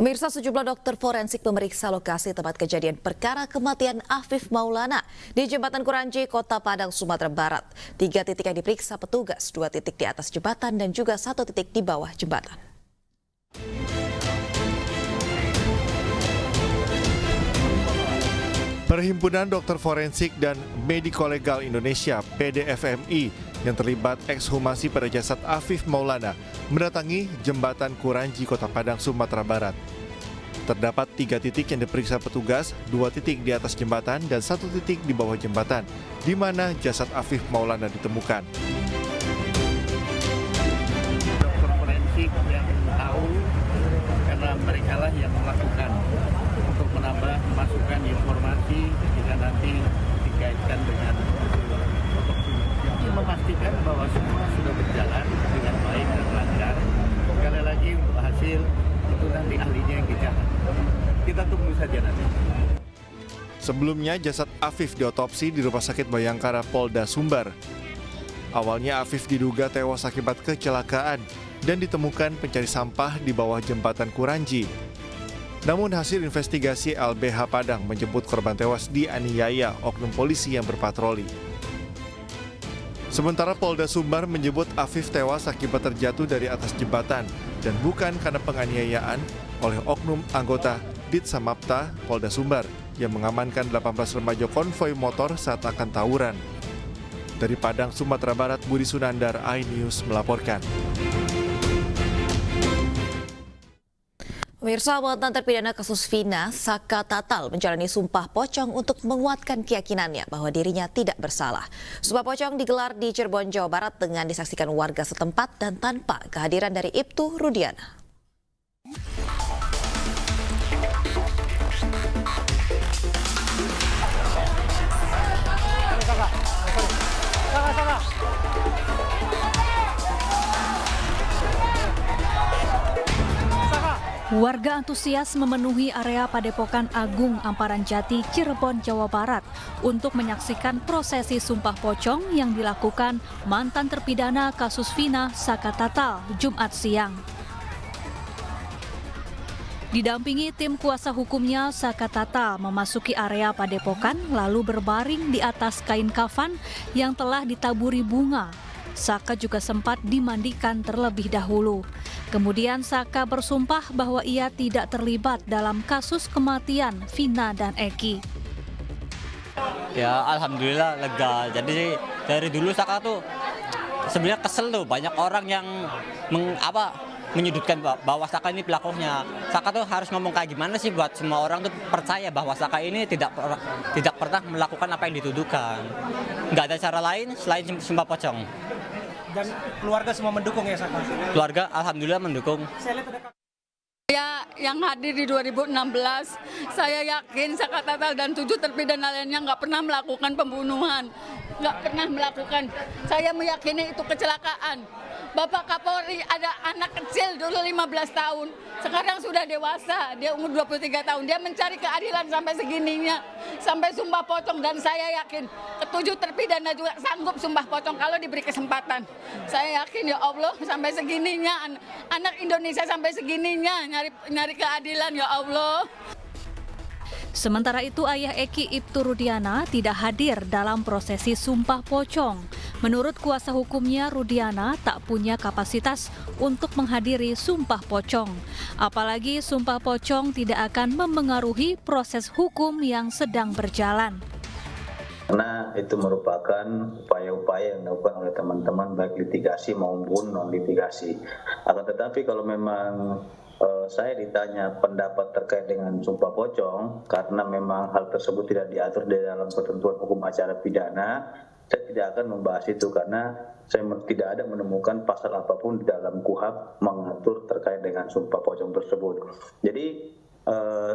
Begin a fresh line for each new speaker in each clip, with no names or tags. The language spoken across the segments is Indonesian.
Pemirsa, sejumlah dokter forensik memeriksa lokasi tempat kejadian perkara kematian Afif Maulana di Jembatan Kuranji, Kota Padang, Sumatera Barat. 3 titik yang diperiksa petugas, 2 titik di atas jembatan dan juga 1 titik di bawah jembatan.
Perhimpunan Dokter Forensik dan Mediko-Legal Indonesia (PDFMI) yang terlibat ekshumasi pada jasad Afif Maulana mendatangi Jembatan Kuranji, Kota Padang, Sumatera Barat. Terdapat 3 titik yang diperiksa petugas, 2 titik di atas jembatan dan 1 titik di bawah jembatan, di mana jasad Afif Maulana ditemukan.
Dokter forensik yang tahu karena mereka lah yang melakukan untuk menambah masukan informasi jika nanti dikaitkan dengan otopsi. Memastikan bahwa semua sudah berjalan dengan baik dan lancar. Sekali lagi untuk hasil itu nanti ahlinya yang bicara. Kita tunggu saja nanti.
Sebelumnya jasad Afif diotopsi di Rumah Sakit Bayangkara Polda Sumbar. Awalnya Afif diduga tewas akibat kecelakaan dan ditemukan pencari sampah di bawah jembatan Kuranji. Namun hasil investigasi LBH Padang menyebut korban tewas dianiaya oknum polisi yang berpatroli. Sementara Polda Sumbar menyebut Afif tewas akibat terjatuh dari atas jembatan dan bukan karena penganiayaan oleh oknum anggota Ditsamapta Polda Sumbar yang mengamankan 18 remaja konvoi motor saat akan tawuran. Dari Padang, Sumatera Barat, Budi Sunandar, iNews melaporkan.
Pemirsa, mantan terpidana kasus Vina, Saka Tatal menjalani sumpah pocong untuk menguatkan keyakinannya bahwa dirinya tidak bersalah. Sumpah pocong digelar di Cirebon, Jawa Barat dengan disaksikan warga setempat dan tanpa kehadiran dari Ibtu Rudiana.
Warga antusias memenuhi area Padepokan Agung Amparan Jati, Cirebon, Jawa Barat untuk menyaksikan prosesi sumpah pocong yang dilakukan mantan terpidana kasus Vina, Saka Tatal, Jumat siang. Didampingi tim kuasa hukumnya, Saka Tatal memasuki area Padepokan lalu berbaring di atas kain kafan yang telah ditaburi bunga. Saka juga sempat dimandikan terlebih dahulu. Kemudian Saka bersumpah bahwa ia tidak terlibat dalam kasus kematian Vina dan Eki.
Ya alhamdulillah lega. Jadi dari dulu Saka tuh sebenarnya kesel tuh, banyak orang yang menyudutkan bahwa Saka ini pelakunya. Saka tuh harus ngomong kayak gimana sih buat semua orang tuh percaya bahwa Saka ini tidak pernah melakukan apa yang dituduhkan. Nggak ada cara lain selain sumpah pocong.
Dan keluarga semua mendukung ya Saka?
Keluarga alhamdulillah mendukung.
Ya, yang hadir di 2016, saya yakin Saka Tatal dan 7 terpidana lainnya nggak pernah melakukan pembunuhan. Nggak pernah melakukan. Saya meyakini itu kecelakaan. Bapak Kapolri ada anak kecil dulu 15 tahun, sekarang sudah dewasa, dia umur 23 tahun. Dia mencari keadilan sampai segininya, sampai sumpah pocong, dan saya yakin ke-7 terpidana juga sanggup sumpah pocong kalau diberi kesempatan. Saya yakin ya Allah sampai segininya, anak Indonesia sampai segininya nyari keadilan ya Allah.
Sementara itu ayah Eki, Ibtu Rudiana, tidak hadir dalam prosesi sumpah pocong. Menurut kuasa hukumnya, Rudiana tak punya kapasitas untuk menghadiri sumpah pocong. Apalagi sumpah pocong tidak akan memengaruhi proses hukum yang sedang berjalan.
Karena itu merupakan upaya-upaya yang dilakukan oleh teman-teman baik litigasi maupun non-litigasi. Akan tetapi kalau memang saya ditanya pendapat terkait dengan sumpah pocong, karena memang hal tersebut tidak diatur di dalam ketentuan hukum acara pidana, saya tidak akan membahas itu karena saya tidak ada menemukan pasal apapun di dalam KUHP mengatur terkait dengan sumpah pocong tersebut. Jadi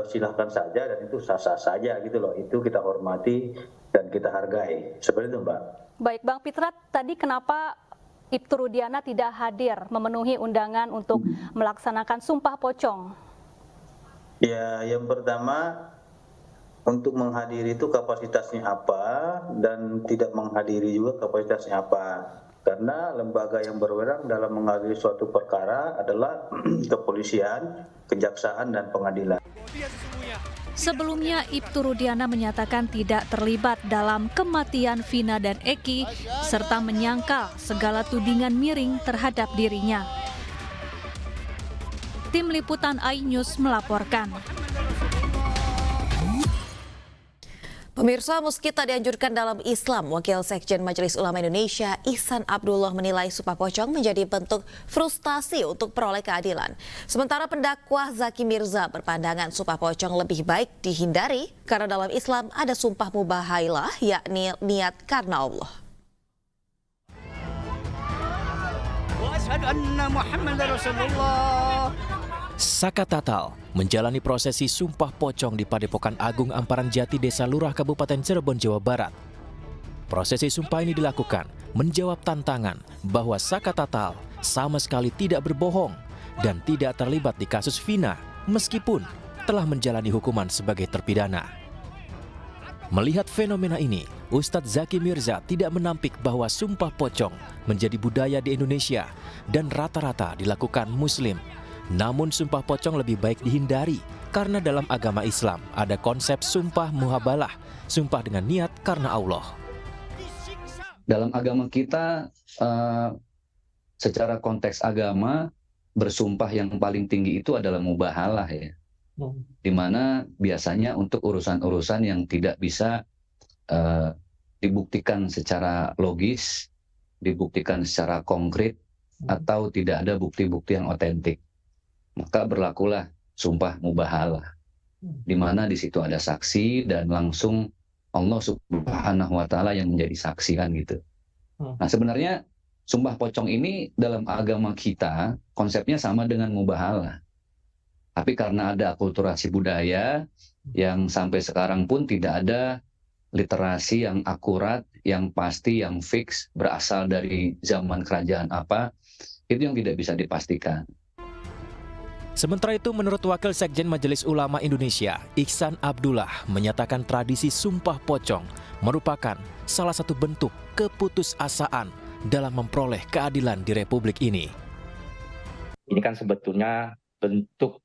silahkan saja dan itu sah-sah saja gitu loh, itu kita hormati dan kita hargai. Seperti itu Mbak.
Baik Bang Pitrat, tadi kenapa Ibtu Rudiana tidak hadir memenuhi undangan untuk melaksanakan sumpah pocong?
Ya, yang pertama untuk menghadiri itu kapasitasnya apa dan tidak menghadiri juga kapasitasnya apa. Karena lembaga yang berwenang dalam mengadili suatu perkara adalah kepolisian, kejaksaan, dan pengadilan.
Sebelumnya, Ibtu Rudiana menyatakan tidak terlibat dalam kematian Vina dan Eki, serta menyangkal segala tudingan miring terhadap dirinya. Tim Liputan iNews melaporkan.
Pemirsa, meski tak dianjurkan dalam Islam, Wakil Sekjen Majelis Ulama Indonesia Ihsan Abdullah menilai Sumpah Pocong menjadi bentuk frustasi untuk peroleh keadilan. Sementara pendakwah Zaki Mirza berpandangan Sumpah Pocong lebih baik dihindari karena dalam Islam ada sumpah mubahailah, yakni niat karena Allah.
Saka Tatal menjalani prosesi Sumpah Pocong di Padepokan Agung Amparan Jati, Desa Lurah, Kabupaten Cirebon, Jawa Barat. Prosesi sumpah ini dilakukan menjawab tantangan bahwa Saka Tatal sama sekali tidak berbohong dan tidak terlibat di kasus Vina meskipun telah menjalani hukuman sebagai terpidana. Melihat fenomena ini, Ustadz Zaki Mirza tidak menampik bahwa Sumpah Pocong menjadi budaya di Indonesia dan rata-rata dilakukan Muslim. Namun Sumpah Pocong lebih baik dihindari karena dalam agama Islam ada konsep sumpah muhabalah, sumpah dengan niat karena Allah.
Dalam agama kita, secara konteks agama, bersumpah yang paling tinggi itu adalah mubahalah ya. Di mana biasanya untuk urusan-urusan yang tidak bisa dibuktikan secara logis, dibuktikan secara konkret, atau tidak ada bukti-bukti yang otentik. Maka berlakulah sumpah mubahalah, di mana di situ ada saksi dan langsung Allah Subhanahu wa Ta'ala yang menjadi saksi kan gitu. Nah sebenarnya Sumpah Pocong ini dalam agama kita konsepnya sama dengan mubahalah, tapi karena ada akulturasi budaya yang sampai sekarang pun tidak ada literasi yang akurat, yang pasti, yang fix berasal dari zaman kerajaan apa, itu yang tidak bisa dipastikan.
Sementara itu, menurut Wakil Sekjen Majelis Ulama Indonesia, Ihsan Abdullah menyatakan tradisi Sumpah Pocong merupakan salah satu bentuk keputusasaan dalam memperoleh keadilan di Republik ini.
Ini kan sebetulnya bentuk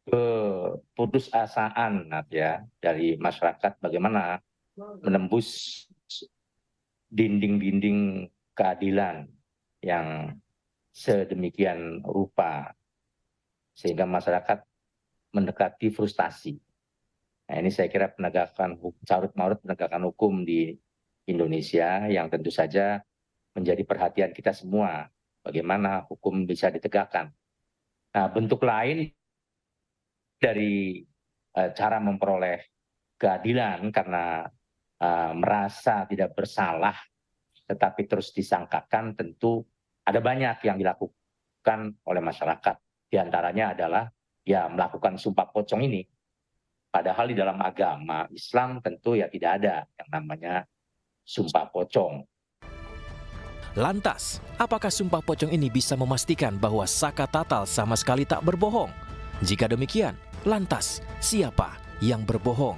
keputusasaan ya dari masyarakat bagaimana menembus dinding-dinding keadilan yang sedemikian rupa, sehingga masyarakat mendekati frustasi. Nah, ini saya kira penegakan carut-marut penegakan hukum di Indonesia yang tentu saja menjadi perhatian kita semua, bagaimana hukum bisa ditegakkan. Nah, bentuk lain dari cara memperoleh keadilan karena merasa tidak bersalah tetapi terus disangkakan, tentu ada banyak yang dilakukan oleh masyarakat. Di antaranya adalah ya melakukan Sumpah Pocong ini. Padahal di dalam agama Islam tentu ya tidak ada yang namanya Sumpah Pocong.
Lantas, apakah Sumpah Pocong ini bisa memastikan bahwa Saka Tatal sama sekali tak berbohong? Jika demikian, lantas siapa yang berbohong?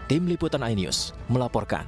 Tim Liputan iNews melaporkan.